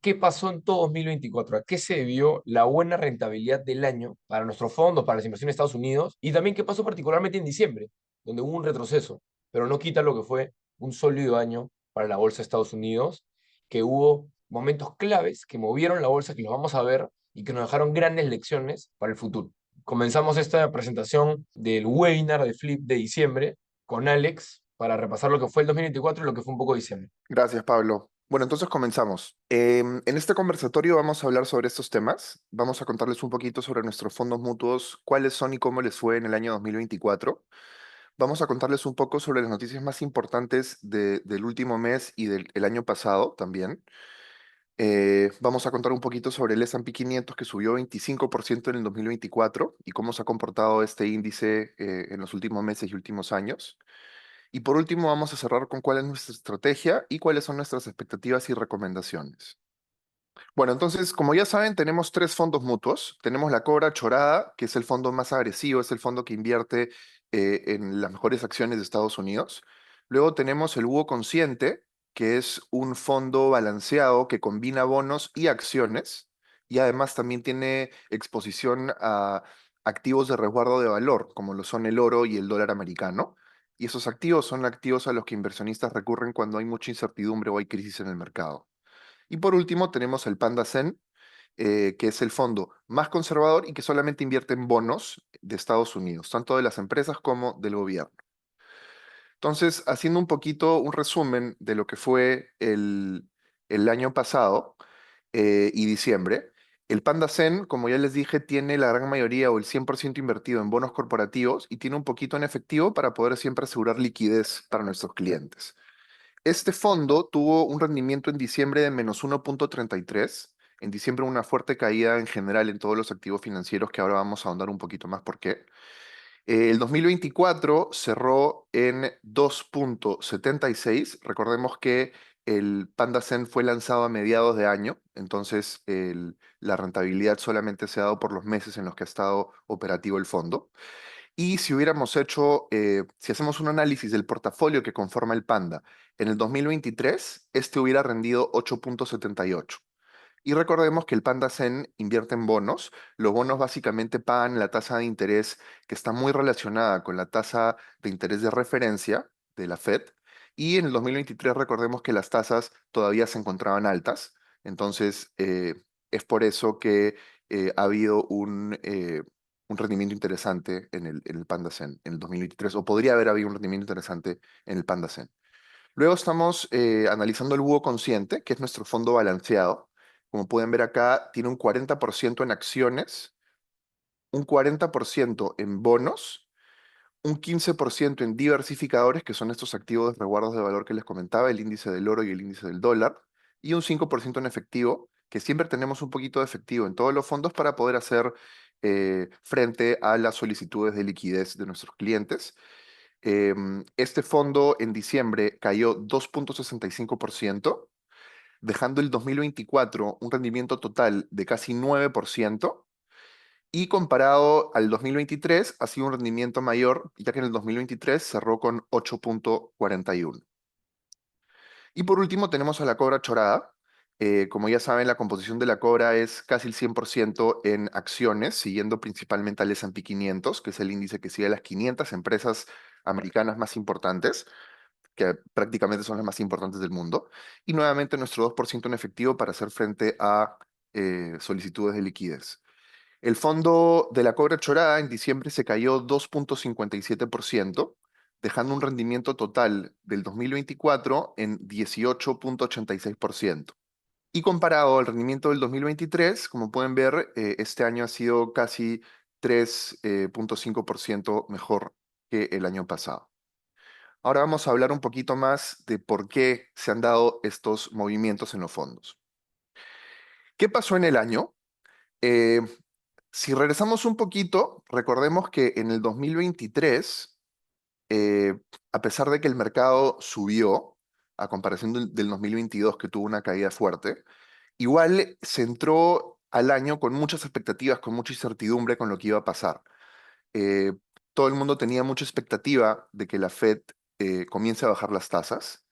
¿Qué pasó en todo 2024? ¿A qué se debió la buena rentabilidad del año para nuestros fondos, para las inversiones de Estados Unidos? Y también qué pasó particularmente en diciembre, donde hubo un retroceso, pero no quita lo que fue un sólido año para la bolsa de Estados Unidos, que hubo momentos claves que movieron la bolsa, que los vamos a ver y que nos dejaron grandes lecciones para el futuro. Comenzamos esta presentación del webinar de Flip de diciembre con Alex para repasar lo que fue el 2024 y lo que fue un poco diciembre. Gracias, Pablo. Bueno, entonces comenzamos. En este conversatorio vamos a hablar sobre estos temas. Vamos a contarles un poquito sobre nuestros fondos mutuos, cuáles son y cómo les fue en el año 2024. Vamos a contarles un poco sobre las noticias más importantes del último mes y del el año pasado también. Vamos a contar un poquito sobre el S&P 500 que subió 25% en el 2024 y cómo se ha comportado este índice en los últimos meses y últimos años. Y por último, vamos a cerrar con cuál es nuestra estrategia y cuáles son nuestras expectativas y recomendaciones. Bueno, entonces, como ya saben, tenemos tres fondos mutuos. Tenemos la Cobra Chorada, que es el fondo más agresivo, es el fondo que invierte en las mejores acciones de Estados Unidos. Luego tenemos el Búho Consciente, que es un fondo balanceado que combina bonos y acciones, y además también tiene exposición a activos de resguardo de valor, como lo son el oro y el dólar americano. Y esos activos son activos a los que inversionistas recurren cuando hay mucha incertidumbre o hay crisis en el mercado. Y por último tenemos el Panda Zen, que es el fondo más conservador y que solamente invierte en bonos de Estados Unidos, tanto de las empresas como del gobierno. Entonces, haciendo un poquito un resumen de lo que fue el año pasado y diciembre, el Panda Zen, como ya les dije, tiene la gran mayoría o el 100% invertido en bonos corporativos y tiene un poquito en efectivo para poder siempre asegurar liquidez para nuestros clientes. Este fondo tuvo un rendimiento en diciembre de -1,33. En diciembre una fuerte caída en general en todos los activos financieros que ahora vamos a ahondar un poquito más por qué. El 2024 cerró en 2,76. Recordemos que el Panda Zen fue lanzado a mediados de año, entonces la rentabilidad solamente se ha dado por los meses en los que ha estado operativo el fondo. Y si hubiéramos hecho, si hacemos un análisis del portafolio que conforma el Panda, en el 2023, este hubiera rendido 8,78. Y recordemos que el Panda Zen invierte en bonos. Los bonos básicamente pagan la tasa de interés que está muy relacionada con la tasa de interés de referencia de la Fed. Y en el 2023 recordemos que las tasas todavía se encontraban altas. Entonces, es por eso que ha habido un rendimiento interesante en el Panda Zen en el 2023, o podría haber habido un rendimiento interesante en el Panda Zen. Luego estamos analizando el búho consciente, que es nuestro fondo balanceado. Como pueden ver acá, tiene un 40% en acciones, un 40% en bonos, un 15% en diversificadores, que son estos activos de resguardos de valor que les comentaba, el índice del oro y el índice del dólar, y un 5% en efectivo, que siempre tenemos un poquito de efectivo en todos los fondos para poder hacer frente a las solicitudes de liquidez de nuestros clientes. Este fondo en diciembre cayó 2,65%, dejando el 2024 un rendimiento total de casi 9%, y comparado al 2023 ha sido un rendimiento mayor, ya que en el 2023 cerró con 8,41. Y por último tenemos a la Cobra Chorada. Como ya saben, la composición de la Cobra es casi el 100% en acciones, siguiendo principalmente al S&P 500, que es el índice que sigue a las 500 empresas americanas más importantes, que prácticamente son las más importantes del mundo. Y nuevamente nuestro 2% en efectivo para hacer frente a solicitudes de liquidez. El fondo de la Cobra Chorada en diciembre se cayó 2,57%, dejando un rendimiento total del 2024 en 18,86%. Y comparado al rendimiento del 2023, como pueden ver, este año ha sido casi 3,5% mejor que el año pasado. Ahora vamos a hablar un poquito más de por qué se han dado estos movimientos en los fondos. ¿Qué pasó en el año? Eh, Si regresamos un poquito, recordemos que en el 2023, eh, a pesar de que el mercado subió, a comparación del 2022 que tuvo una caída fuerte, igual se entró al año con muchas expectativas, con mucha incertidumbre con lo que iba a pasar. Eh, Todo el mundo tenía mucha expectativa de que la Fed comience a bajar las tasas,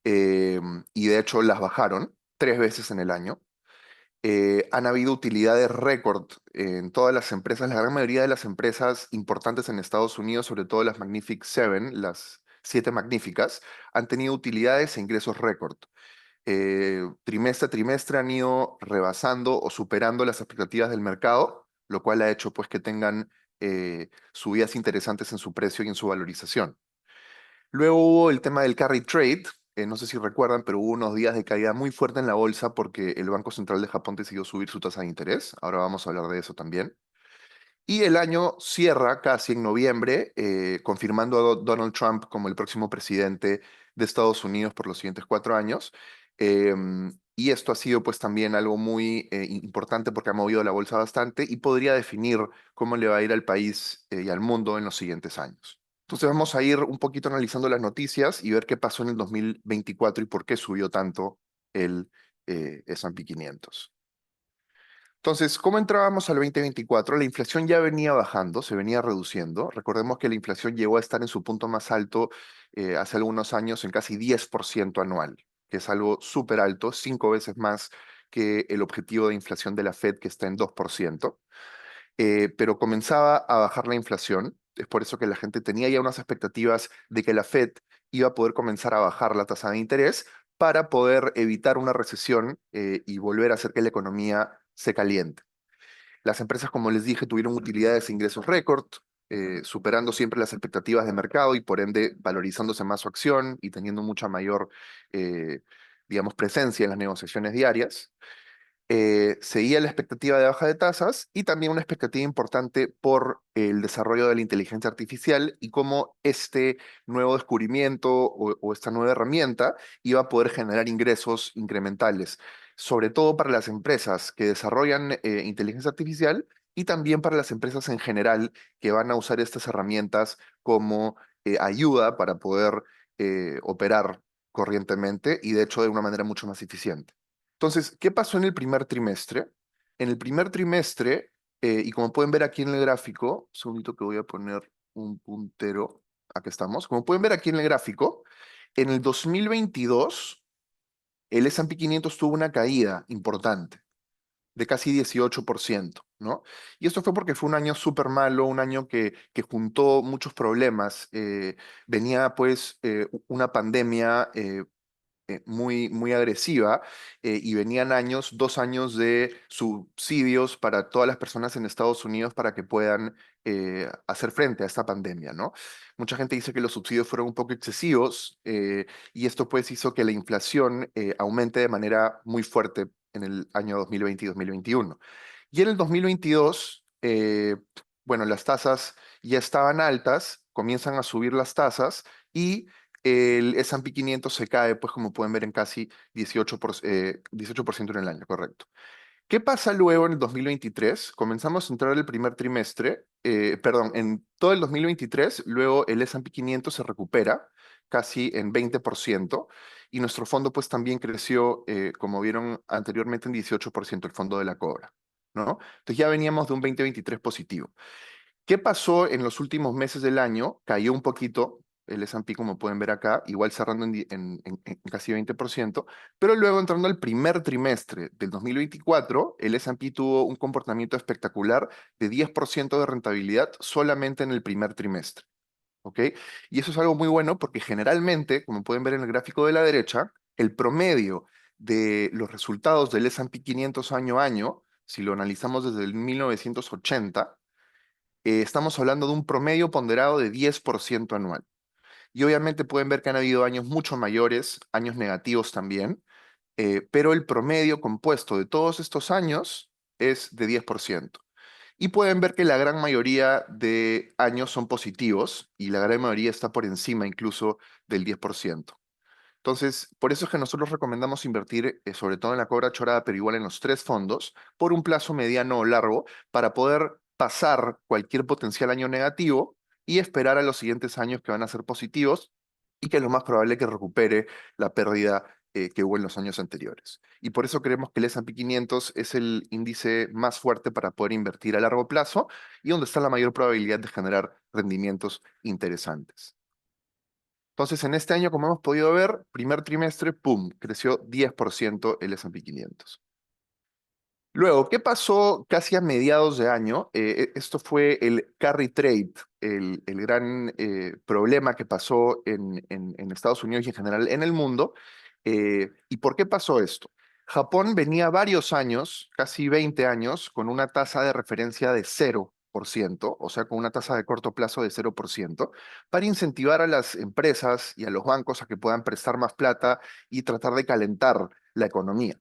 y de hecho las bajaron 3 veces en el año. Han habido utilidades récord en todas las empresas, la gran mayoría de las empresas importantes en Estados Unidos, sobre todo las Magnific Seven, las siete magníficas, han tenido utilidades e ingresos récord. Trimestre a trimestre han ido rebasando o superando las expectativas del mercado, lo cual ha hecho pues que tengan subidas interesantes en su precio y en su valorización. Luego hubo el tema del carry trade, no sé si recuerdan, pero hubo unos días de caída muy fuerte en la bolsa porque el Banco Central de Japón decidió subir su tasa de interés. Ahora vamos a hablar de eso también. Y el año cierra casi en noviembre, confirmando a Donald Trump como el próximo presidente de Estados Unidos por los siguientes 4 años. Y esto ha sido pues también algo muy importante porque ha movido la bolsa bastante y podría definir cómo le va a ir al país y al mundo en los siguientes años. Entonces vamos a ir un poquito analizando las noticias y ver qué pasó en el 2024 y por qué subió tanto el S&P 500. Entonces, ¿cómo entrábamos al 2024? La inflación ya venía bajando, se venía reduciendo. Recordemos que la inflación llegó a estar en su punto más alto hace algunos años en casi 10% anual, que es algo súper alto, 5 veces más que el objetivo de inflación de la Fed, que está en 2%. Pero comenzaba a bajar la inflación. Es por eso que la gente tenía ya unas expectativas de que la Fed iba a poder comenzar a bajar la tasa de interés para poder evitar una recesión y volver a hacer que la economía se caliente. Las empresas, como les dije, tuvieron utilidades e ingresos récord, superando siempre las expectativas de mercado y por ende valorizándose más su acción y teniendo mucha mayor, eh, digamos, presencia en las negociaciones diarias. Seguía la expectativa de baja de tasas y también una expectativa importante por el desarrollo de la inteligencia artificial y cómo este nuevo descubrimiento o esta nueva herramienta iba a poder generar ingresos incrementales, sobre todo para las empresas que desarrollan inteligencia artificial y también para las empresas en general que van a usar estas herramientas como ayuda para poder operar corrientemente y de hecho de una manera mucho más eficiente. Entonces, ¿qué pasó en el primer trimestre? En el primer trimestre, y como pueden ver aquí en el gráfico, un segundito que voy a poner un puntero, acá estamos, como pueden ver aquí en el gráfico, en el 2022, el S&P 500 tuvo una caída importante de casi 18%, ¿no? Y esto fue porque fue un año súper malo, un año que juntó muchos problemas. Venía pues una pandemia muy, muy agresiva y venían 2 años de subsidios para todas las personas en Estados Unidos para que puedan hacer frente a esta pandemia, ¿no? Mucha gente dice que los subsidios fueron un poco excesivos y esto pues hizo que la inflación aumente de manera muy fuerte en el año 2020 y 2021. Y en el 2022, bueno, las tasas ya estaban altas, comienzan a subir las tasas y el S&P 500 se cae, pues como pueden ver, en casi 18% en el año, correcto. ¿Qué pasa luego en el 2023? Comenzamos a entrar el primer trimestre, perdón, en todo el 2023, luego el S&P 500 se recupera casi en 20% y nuestro fondo pues también creció, como vieron anteriormente, en 18% el fondo de la Cobra, ¿no? Entonces ya veníamos de un 2023 positivo. ¿Qué pasó en los últimos meses del año? Cayó un poquito el S&P, como pueden ver acá, igual cerrando en casi 20%, pero luego entrando al primer trimestre del 2024, el S&P tuvo un comportamiento espectacular de 10% de rentabilidad solamente en el primer trimestre, ¿ok? Y eso es algo muy bueno porque generalmente, como pueden ver en el gráfico de la derecha, el promedio de los resultados del S&P 500 año a año, si lo analizamos desde el 1980, estamos hablando de un promedio ponderado de 10% anual. Y obviamente pueden ver que han habido años mucho mayores, años negativos también, pero el promedio compuesto de todos estos años es de 10%. Y pueden ver que la gran mayoría de años son positivos y la gran mayoría está por encima incluso del 10%. Entonces, por eso es que nosotros recomendamos invertir, sobre todo en la cobra chorada, pero igual en los tres fondos, por un plazo mediano o largo, para poder pasar cualquier potencial año negativo y esperar a los siguientes años que van a ser positivos y que es lo más probable que recupere la pérdida que hubo en los años anteriores. Y por eso creemos que el S&P 500 es el índice más fuerte para poder invertir a largo plazo y donde está la mayor probabilidad de generar rendimientos interesantes. Entonces, en este año, como hemos podido ver, primer trimestre, ¡pum!, creció 10% el S&P 500. Luego, ¿qué pasó casi a mediados de año? Esto fue el carry trade, el gran problema que pasó en Estados Unidos y en general en el mundo. ¿Y por qué pasó esto? Japón venía varios años, casi 20 años, con una tasa de referencia de 0%, o sea, con una tasa de corto plazo de 0%, para incentivar a las empresas y a los bancos a que puedan prestar más plata y tratar de calentar la economía.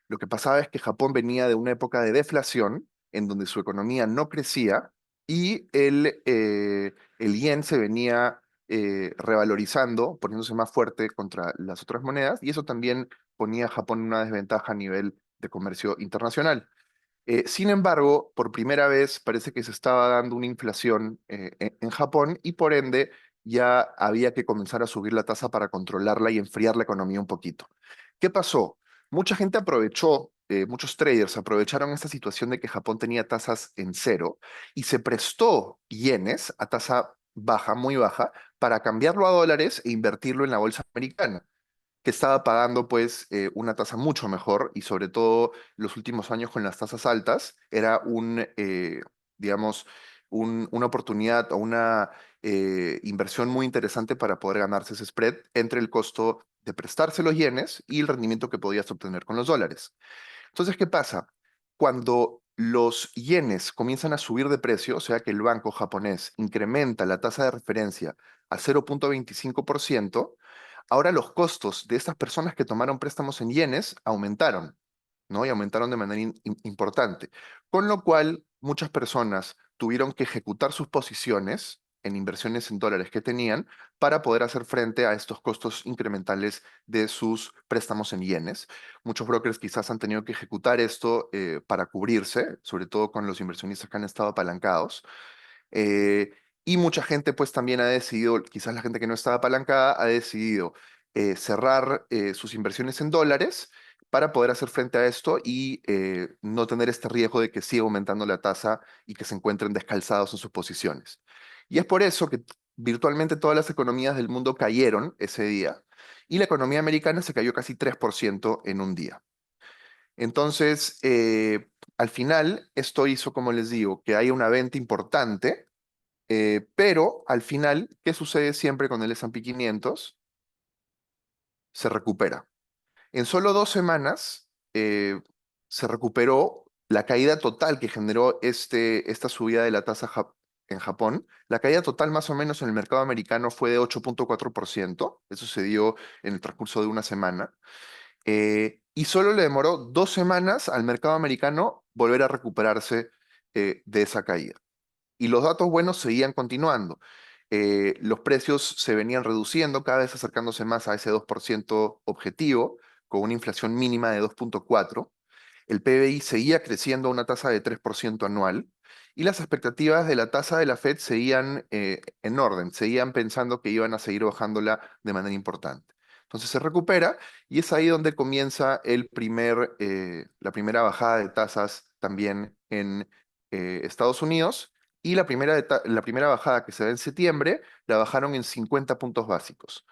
Lo que pasaba es que Japón venía de una época de deflación, en donde su economía no crecía y el yen se venía revalorizando, poniéndose más fuerte contra las otras monedas, y eso también ponía a Japón en una desventaja a nivel de comercio internacional. Sin embargo, por primera vez parece que se estaba dando una inflación en Japón y por ende ya había que comenzar a subir la tasa para controlarla y enfriar la economía un poquito. ¿Qué pasó? Mucha gente aprovechó, muchos traders aprovecharon esta situación de que Japón tenía tasas en cero y se prestó yenes a tasa baja, muy baja, para cambiarlo a dólares e invertirlo en la bolsa americana que estaba pagando pues una tasa mucho mejor y sobre todo los últimos años con las tasas altas era digamos, una oportunidad o una inversión muy interesante para poder ganarse ese spread entre el costo de prestarse los yenes y el rendimiento que podías obtener con los dólares. Entonces, ¿qué pasa? Cuando los yenes comienzan a subir de precio, o sea que el banco japonés incrementa la tasa de referencia a 0,25%, ahora los costos de estas personas que tomaron préstamos en yenes aumentaron, ¿no? Y aumentaron de manera importante. Con lo cual, muchas personas tuvieron que ejecutar sus posiciones en inversiones en dólares que tenían para poder hacer frente a estos costos incrementales de sus préstamos en yenes. Muchos brokers quizás han tenido que ejecutar esto para cubrirse, sobre todo con los inversionistas que han estado apalancados. Eh, y mucha gente pues también ha decidido, quizás la gente que no estaba apalancada, ha decidido cerrar sus inversiones en dólares para poder hacer frente a esto y no tener este riesgo de que siga aumentando la tasa y que se encuentren descalzados en sus posiciones. Y es por eso que virtualmente todas las economías del mundo cayeron ese día y la economía americana se cayó casi 3% en un día. Entonces, al final, esto hizo, como les digo, que haya una venta importante, pero al final, ¿qué sucede siempre con el S&P 500? Se recupera. En solo 2 semanas se recuperó la caída total que generó esta subida de la tasa en Japón. La caída total más o menos en el mercado americano fue de 8,4%. Eso se dio en el transcurso de una semana. Y solo le demoró 2 semanas al mercado americano volver a recuperarse de esa caída. Y los datos buenos seguían continuando. Los precios se venían reduciendo, cada vez acercándose más a ese 2% objetivo, con una inflación mínima de 2,4. El PBI seguía creciendo a una tasa de 3% anual y las expectativas de la tasa de la Fed seguían en orden, seguían pensando que iban a seguir bajándola de manera importante. Entonces se recupera y es ahí donde comienza la primera bajada de tasas también en Estados Unidos y la primera bajada que se da en septiembre la bajaron en 50 puntos básicos.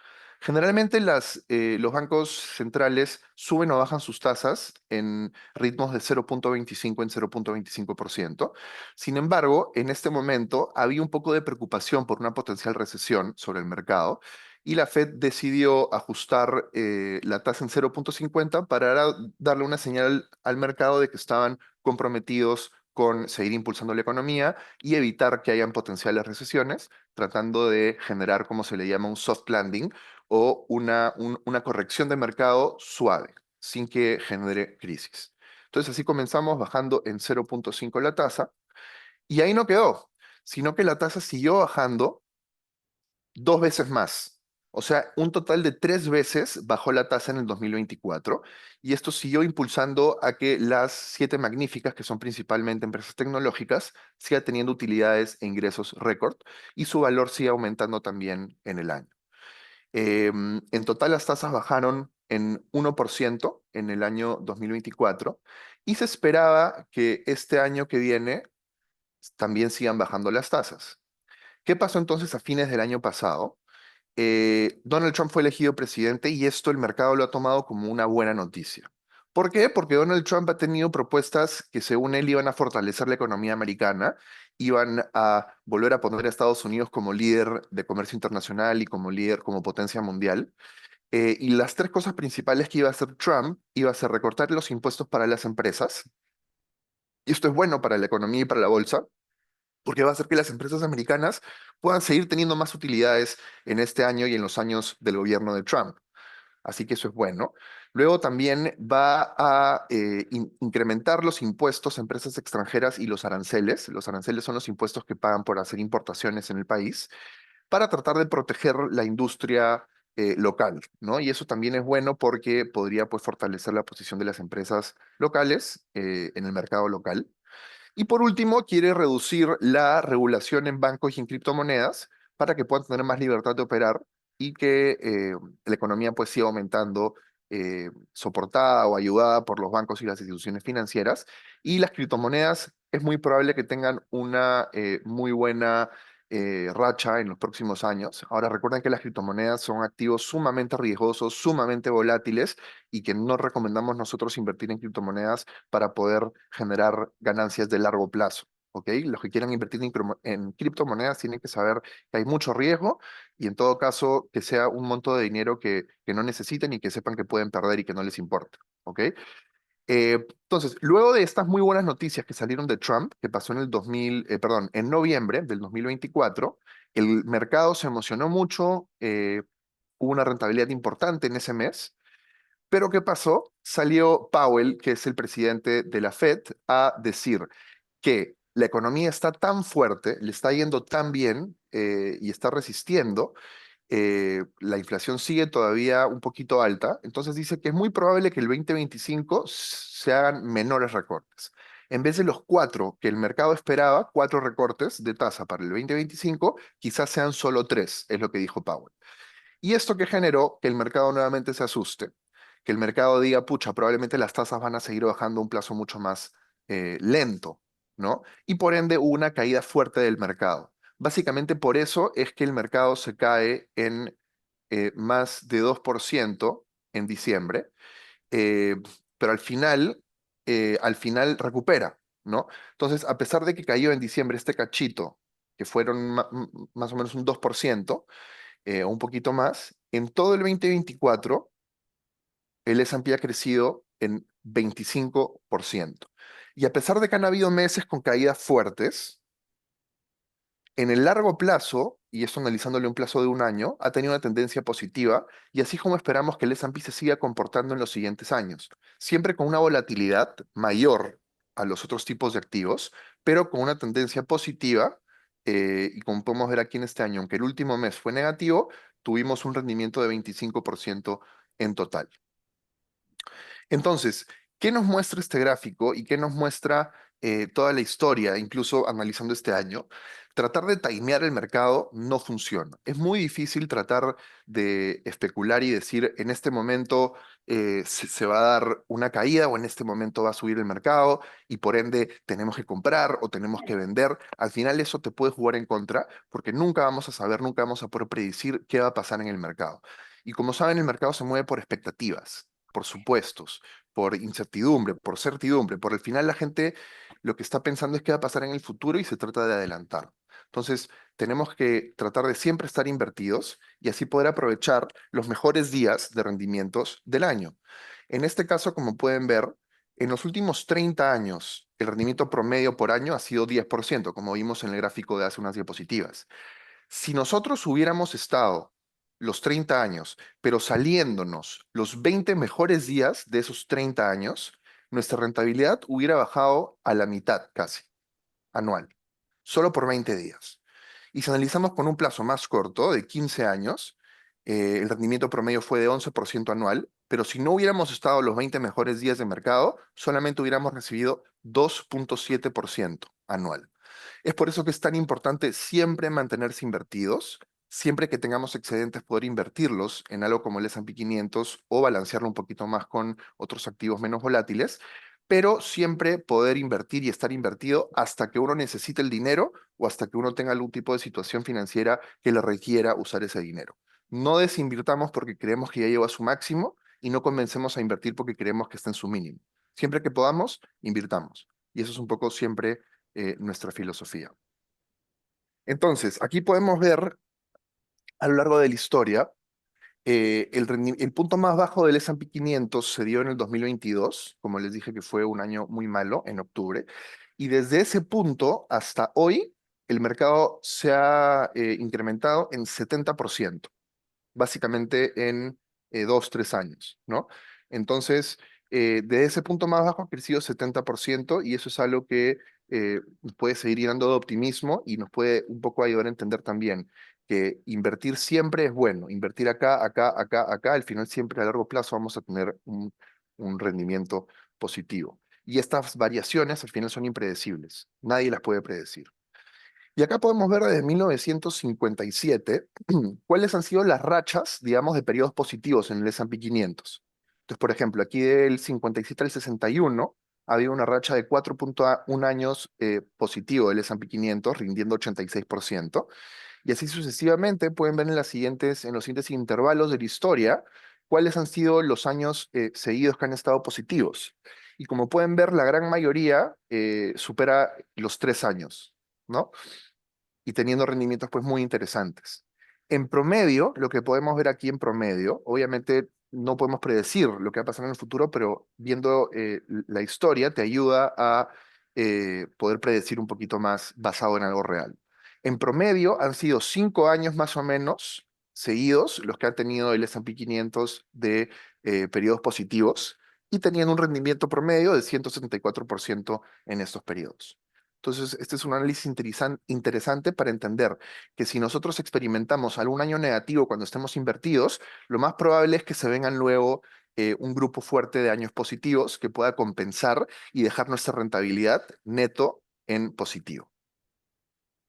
Generalmente los bancos centrales suben o bajan sus tasas en ritmos de 0,25 en 0,25%. Sin embargo, en este momento había un poco de preocupación por una potencial recesión sobre el mercado y la Fed decidió ajustar la tasa en 0,50 para darle una señal al mercado de que estaban comprometidos con seguir impulsando la economía y evitar que hayan potenciales recesiones, tratando de generar, como se le llama, un soft landing o una corrección de mercado suave, sin que genere crisis. Entonces así comenzamos bajando en 0,5 la tasa y ahí no quedó, sino que la tasa siguió bajando 2 veces más. O sea, un total de 3 veces bajó la tasa en el 2024 y esto siguió impulsando a que las siete magníficas, que son principalmente empresas tecnológicas, siga teniendo utilidades e ingresos récord y su valor siga aumentando también en el año. En total las tasas bajaron en 1% en el año 2024 y se esperaba que este año que viene también sigan bajando las tasas. ¿Qué pasó entonces a fines del año pasado? Donald Trump fue elegido presidente y esto el mercado lo ha tomado como una buena noticia. ¿Por qué? Porque Donald Trump ha tenido propuestas que según él iban a fortalecer la economía americana, iban a volver a poner a Estados Unidos como líder de comercio internacional y como líder, como potencia mundial. Y las tres cosas principales que iba a hacer Trump iba a ser recortar los impuestos para las empresas, y esto es bueno para la economía y para la bolsa, porque va a hacer que las empresas americanas puedan seguir teniendo más utilidades en este año y en los años del gobierno de Trump. Así que eso es bueno. Luego también va a incrementar los impuestos a empresas extranjeras y los aranceles. Los aranceles son los impuestos que pagan por hacer importaciones en el país para tratar de proteger la industria local, ¿no? Y eso también es bueno porque podría pues fortalecer la posición de las empresas locales en el mercado local. Y por último, quiere reducir la regulación en bancos y en criptomonedas para que puedan tener más libertad de operar y que la economía pues siga aumentando, soportada o ayudada por los bancos y las instituciones financieras. Y las criptomonedas es muy probable que tengan una muy buena racha en los próximos años. Ahora recuerden que las criptomonedas son activos sumamente riesgosos, sumamente volátiles y que no recomendamos nosotros invertir en criptomonedas para poder generar ganancias de largo plazo. ¿Ok? Los que quieran invertir en criptomonedas tienen que saber que hay mucho riesgo y en todo caso que sea un monto de dinero que no necesiten y que sepan que pueden perder y que no les importa. ¿Ok? Entonces, luego de estas muy buenas noticias que salieron de Trump, que pasó en el 2000, perdón, en noviembre del 2024, el mercado se emocionó mucho, hubo una rentabilidad importante en ese mes. Pero ¿qué pasó? Salió Powell, que es el presidente de la Fed, a decir que la economía está tan fuerte, le está yendo tan bien y está resistiendo, la inflación sigue todavía un poquito alta, entonces dice que es muy probable que el 2025 se hagan menores recortes. En vez de los cuatro que el mercado esperaba, cuatro recortes de tasa para el 2025, quizás sean solo tres, es lo que dijo Powell. ¿Y esto que generó? Que el mercado nuevamente se asuste, que el mercado diga, pucha, probablemente las tasas van a seguir bajando a un plazo mucho más lento, ¿no? Y por ende hubo una caída fuerte del mercado. Básicamente por eso es que el mercado se cae en más de 2% en diciembre, eh, pero al final recupera, ¿no? Entonces, a pesar de que cayó en diciembre este cachito, que fueron más o menos un 2%, o un poquito más, en todo el 2024 el S&P ha crecido en 25%. Y a pesar de que han habido meses con caídas fuertes, en el largo plazo, y esto analizándole un plazo de un año, ha tenido una tendencia positiva y así como esperamos que el S&P se siga comportando en los siguientes años, siempre con una volatilidad mayor a los otros tipos de activos, pero con una tendencia positiva. Y como podemos ver aquí en este año, aunque el último mes fue negativo, tuvimos un rendimiento de 25% en total. Entonces, ¿qué nos muestra este gráfico y qué nos muestra toda la historia, incluso analizando este año? Tratar de timear el mercado no funciona. Es muy difícil tratar de especular y decir en este momento se va a dar una caída o en este momento va a subir el mercado y por ende tenemos que comprar o tenemos que vender. Al final eso te puede jugar en contra porque nunca vamos a saber, nunca vamos a poder predecir qué va a pasar en el mercado. Y como saben, el mercado se mueve por expectativas, por supuestos, por incertidumbre, por certidumbre. Por el final la gente lo que está pensando es qué va a pasar en el futuro y se trata de adelantar. Entonces, tenemos que tratar de siempre estar invertidos y así poder aprovechar los mejores días de rendimientos del año. En este caso, como pueden ver, en los últimos 30 años, el rendimiento promedio por año ha sido 10%, como vimos en el gráfico de hace unas diapositivas. Si nosotros hubiéramos estado los 30 años, pero saliéndonos los 20 mejores días de esos 30 años, nuestra rentabilidad hubiera bajado a la mitad casi, anual, solo por 20 días. Y si analizamos con un plazo más corto, de 15 años, el rendimiento promedio fue de 11% anual, pero si no hubiéramos estado los 20 mejores días de mercado, solamente hubiéramos recibido 2,7% anual. Es por eso que es tan importante siempre mantenerse invertidos, siempre que tengamos excedentes poder invertirlos en algo como el S&P 500 o balancearlo un poquito más con otros activos menos volátiles, pero siempre poder invertir y estar invertido hasta que uno necesite el dinero o hasta que uno tenga algún tipo de situación financiera que le requiera usar ese dinero. No desinvirtamos porque creemos que ya llegó a su máximo y no comencemos a invertir porque creemos que está en su mínimo. Siempre que podamos, invirtamos. Y eso es un poco siempre nuestra filosofía. Entonces, aquí podemos ver a lo largo de la historia, el punto más bajo del S&P 500 se dio en el 2022, como les dije que fue un año muy malo, en octubre, y desde ese punto hasta hoy, el mercado se ha incrementado en 70%, básicamente en 2, 3 años, ¿no? Entonces, de ese punto más bajo ha crecido 70% y eso es algo que nos puede seguir llenando de optimismo y nos puede un poco ayudar a entender también que invertir siempre es bueno, invertir acá, acá, acá, acá, al final siempre a largo plazo vamos a tener un rendimiento positivo. Y estas variaciones al final son impredecibles, nadie las puede predecir. Y acá podemos ver desde 1957 cuáles han sido las rachas, digamos, de periodos positivos en el S&P 500. Entonces, por ejemplo, aquí del 57 al 61 había una racha de 4,1 años positivo del S&P 500, rindiendo 86%. Y así sucesivamente pueden ver en los siguientes intervalos de la historia cuáles han sido los años seguidos que han estado positivos. Y como pueden ver, la gran mayoría supera los 3 años, ¿no? Y teniendo rendimientos pues muy interesantes. En promedio, lo que podemos ver aquí en promedio, obviamente no podemos predecir lo que va a pasar en el futuro, pero viendo la historia te ayuda a poder predecir un poquito más basado en algo real. En promedio han sido 5 años más o menos seguidos los que ha tenido el S&P 500 de periodos positivos y tenían un rendimiento promedio de 174% en estos periodos. Entonces, este es un análisis interesante para entender que si nosotros experimentamos algún año negativo cuando estemos invertidos, lo más probable es que se vengan luego un grupo fuerte de años positivos que pueda compensar y dejar nuestra rentabilidad neto en positivo.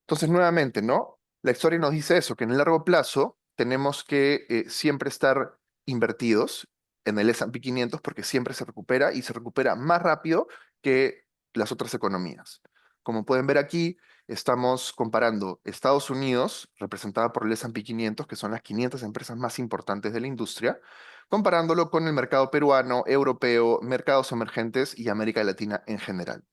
Entonces, nuevamente, ¿no? La historia nos dice eso, que en el largo plazo tenemos que siempre estar invertidos en el S&P 500 porque siempre se recupera y se recupera más rápido que las otras economías. Como pueden ver aquí, estamos comparando Estados Unidos, representada por el S&P 500, que son las 500 empresas más importantes de la industria, comparándolo con el mercado peruano, europeo, mercados emergentes y América Latina en general.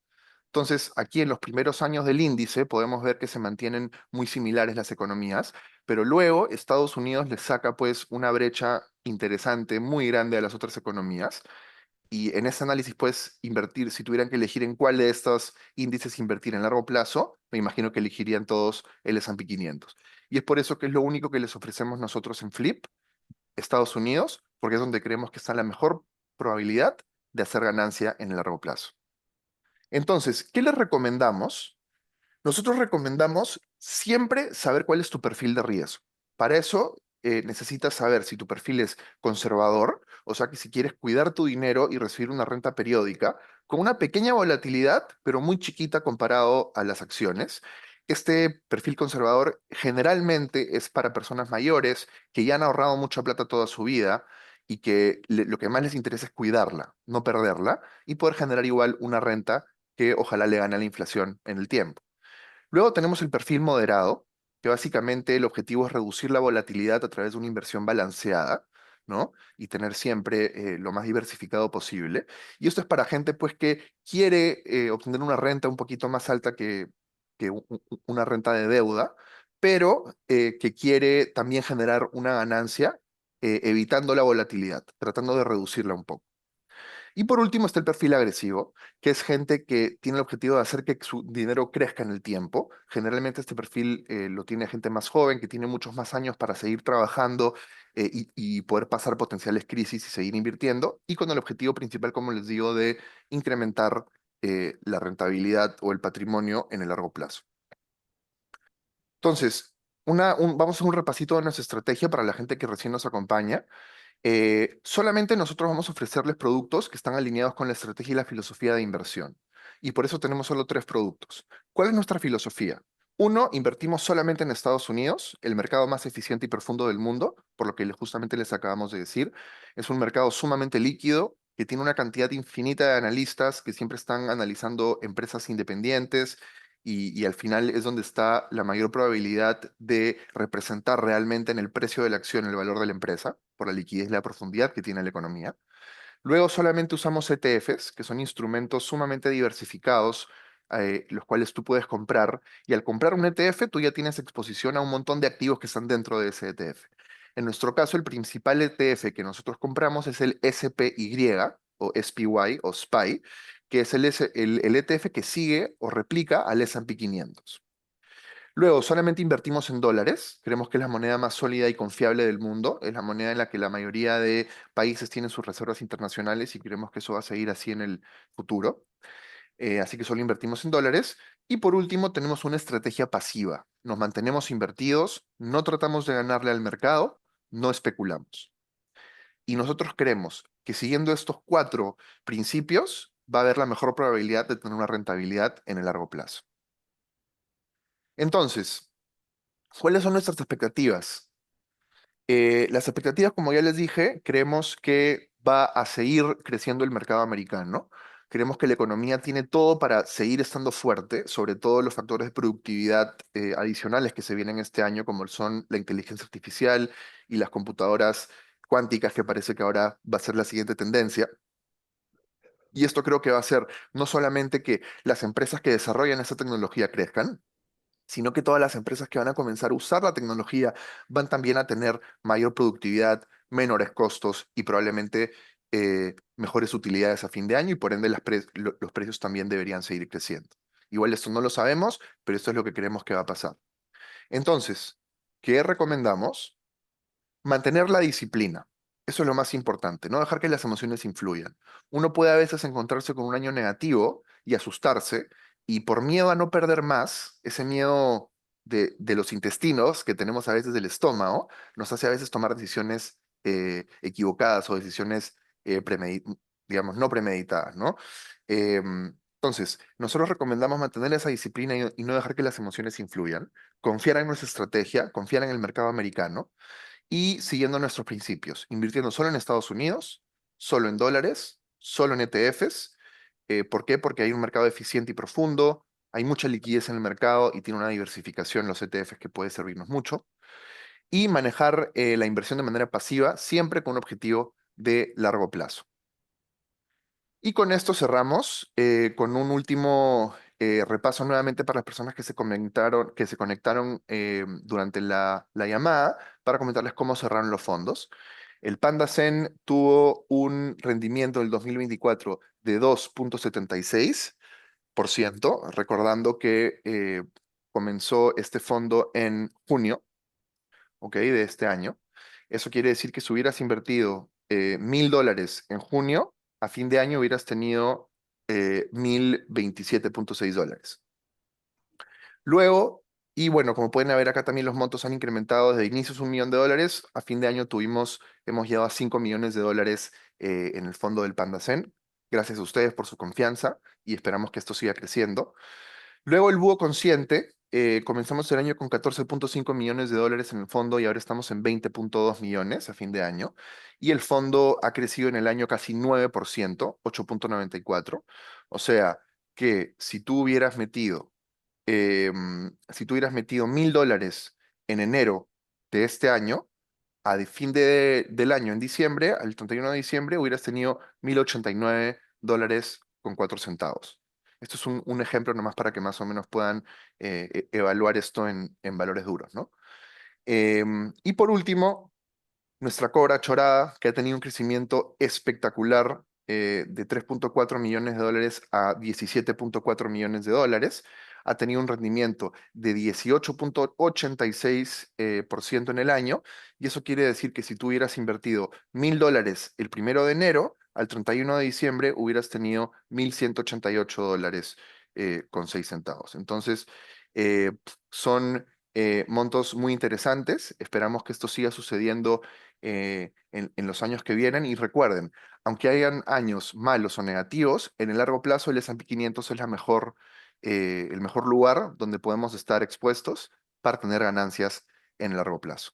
Entonces, aquí en los primeros años del índice podemos ver que se mantienen muy similares las economías, pero luego Estados Unidos le saca pues una brecha interesante, muy grande a las otras economías. Y en ese análisis puedes invertir, si tuvieran que elegir en cuál de estos índices invertir en largo plazo, me imagino que elegirían todos el S&P 500. Y es por eso que es lo único que les ofrecemos nosotros en Flip, Estados Unidos, porque es donde creemos que está la mejor probabilidad de hacer ganancia en el largo plazo. Entonces, ¿qué les recomendamos? Nosotros recomendamos siempre saber cuál es tu perfil de riesgo. Para eso necesitas saber si tu perfil es conservador, o sea que si quieres cuidar tu dinero y recibir una renta periódica, con una pequeña volatilidad, pero muy chiquita comparado a las acciones. Este perfil conservador generalmente es para personas mayores que ya han ahorrado mucha plata toda su vida y que lo que más les interesa es cuidarla, no perderla, y poder generar igual una renta que ojalá le gane a la inflación en el tiempo. Luego tenemos el perfil moderado, que básicamente el objetivo es reducir la volatilidad a través de una inversión balanceada, ¿no? Y tener siempre lo más diversificado posible. Y esto es para gente pues que quiere obtener una renta un poquito más alta que una renta de deuda, pero que quiere también generar una ganancia evitando la volatilidad, tratando de reducirla un poco. Y por último está el perfil agresivo, que es gente que tiene el objetivo de hacer que su dinero crezca en el tiempo. Generalmente este perfil lo tiene gente más joven, que tiene muchos más años para seguir trabajando y poder pasar potenciales crisis y seguir invirtiendo. Y con el objetivo principal, como les digo, de incrementar la rentabilidad o el patrimonio en el largo plazo. Entonces, vamos a hacer un repasito de nuestra estrategia para la gente que recién nos acompaña. Solamente nosotros vamos a ofrecerles productos que están alineados con la estrategia y la filosofía de inversión. Y por eso tenemos solo 3 productos. ¿Cuál es nuestra filosofía? Uno, invertimos solamente en Estados Unidos, el mercado más eficiente y profundo del mundo, por lo que justamente les acabamos de decir. Es un mercado sumamente líquido, que tiene una cantidad infinita de analistas que siempre están analizando empresas independientes y al final es donde está la mayor probabilidad de representar realmente en el precio de la acción el valor de la empresa, por la liquidez y la profundidad que tiene la economía. Luego solamente usamos ETFs, que son instrumentos sumamente diversificados, los cuales tú puedes comprar. Y al comprar un ETF, tú ya tienes exposición a un montón de activos que están dentro de ese ETF. En nuestro caso, el principal ETF que nosotros compramos es el SPY o SPY o SPY, que es el ETF que sigue o replica al S&P 500. Luego, solamente invertimos en dólares. Creemos que es la moneda más sólida y confiable del mundo. Es la moneda en la que la mayoría de países tienen sus reservas internacionales y creemos que eso va a seguir así en el futuro. Así que solo invertimos en dólares. Y por último, tenemos una estrategia pasiva. Nos mantenemos invertidos, no tratamos de ganarle al mercado, no especulamos. Y nosotros creemos que siguiendo estos cuatro principios, va a haber la mejor probabilidad de tener una rentabilidad en el largo plazo. Entonces, ¿cuáles son nuestras expectativas? Las expectativas, como ya les dije, creemos que va a seguir creciendo el mercado americano. Creemos que la economía tiene todo para seguir estando fuerte, sobre todo los factores de productividad adicionales que se vienen este año, como son la inteligencia artificial y las computadoras cuánticas, que parece que ahora va a ser la siguiente tendencia. Y esto creo que va a hacer no solamente que las empresas que desarrollan esta tecnología crezcan, sino que todas las empresas que van a comenzar a usar la tecnología van también a tener mayor productividad, menores costos y probablemente mejores utilidades a fin de año y por ende los precios también deberían seguir creciendo. Igual esto no lo sabemos, pero esto es lo que creemos que va a pasar. Entonces, ¿qué recomendamos? Mantener la disciplina. Eso es lo más importante, no dejar que las emociones influyan. Uno puede a veces encontrarse con un año negativo y asustarse, y por miedo a no perder más, ese miedo de los intestinos que tenemos a veces del estómago, nos hace a veces tomar decisiones equivocadas o decisiones, digamos, no premeditadas, ¿no? Entonces, nosotros recomendamos mantener esa disciplina y no dejar que las emociones influyan, confiar en nuestra estrategia, confiar en el mercado americano y siguiendo nuestros principios, invirtiendo solo en Estados Unidos, solo en dólares, solo en ETFs. ¿Por qué? Porque hay un mercado eficiente y profundo, hay mucha liquidez en el mercado y tiene una diversificación los ETFs que puede servirnos mucho. Y manejar la inversión de manera pasiva, siempre con un objetivo de largo plazo. Y con esto cerramos con un último repaso nuevamente para las personas que se conectaron durante la llamada para comentarles cómo cerraron los fondos. El Panda Zen tuvo un rendimiento del 2024 de 2,76%, recordando que comenzó este fondo en junio, ¿ok? De este año. Eso quiere decir que si hubieras invertido $1,000 en junio, a fin de año hubieras tenido $1,027,6. Luego, y bueno, como pueden ver acá también los montos han incrementado desde inicios $1,000,000, a fin de año hemos llegado a $5,000,000 en el fondo del Panda Zen. Gracias a ustedes por su confianza y esperamos que esto siga creciendo. Luego el búho consciente, comenzamos el año con $14,5 millones en el fondo y ahora estamos en 20,2 millones a fin de año. Y el fondo ha crecido en el año casi 9%, 8,94. O sea que si tú hubieras metido $1,000 en enero de este año, del año, en diciembre, al 31 de diciembre, hubieras tenido $1,089,04. Esto es un ejemplo nomás para que más o menos puedan evaluar esto en valores duros, ¿no? Y por último, nuestra Cobra Chorada, que ha tenido un crecimiento espectacular de $3,4 millones a $17,4 millones, ha tenido un rendimiento de 18,86% en el año, y eso quiere decir que si tú hubieras invertido $1,000 el 1 de enero, al 31 de diciembre hubieras tenido $1,188 con 6 centavos. Entonces, eh, son montos muy interesantes. Esperamos que esto siga sucediendo en los años que vienen. Y recuerden, aunque hayan años malos o negativos, en el largo plazo el S&P 500 es el mejor lugar donde podemos estar expuestos para tener ganancias en el largo plazo.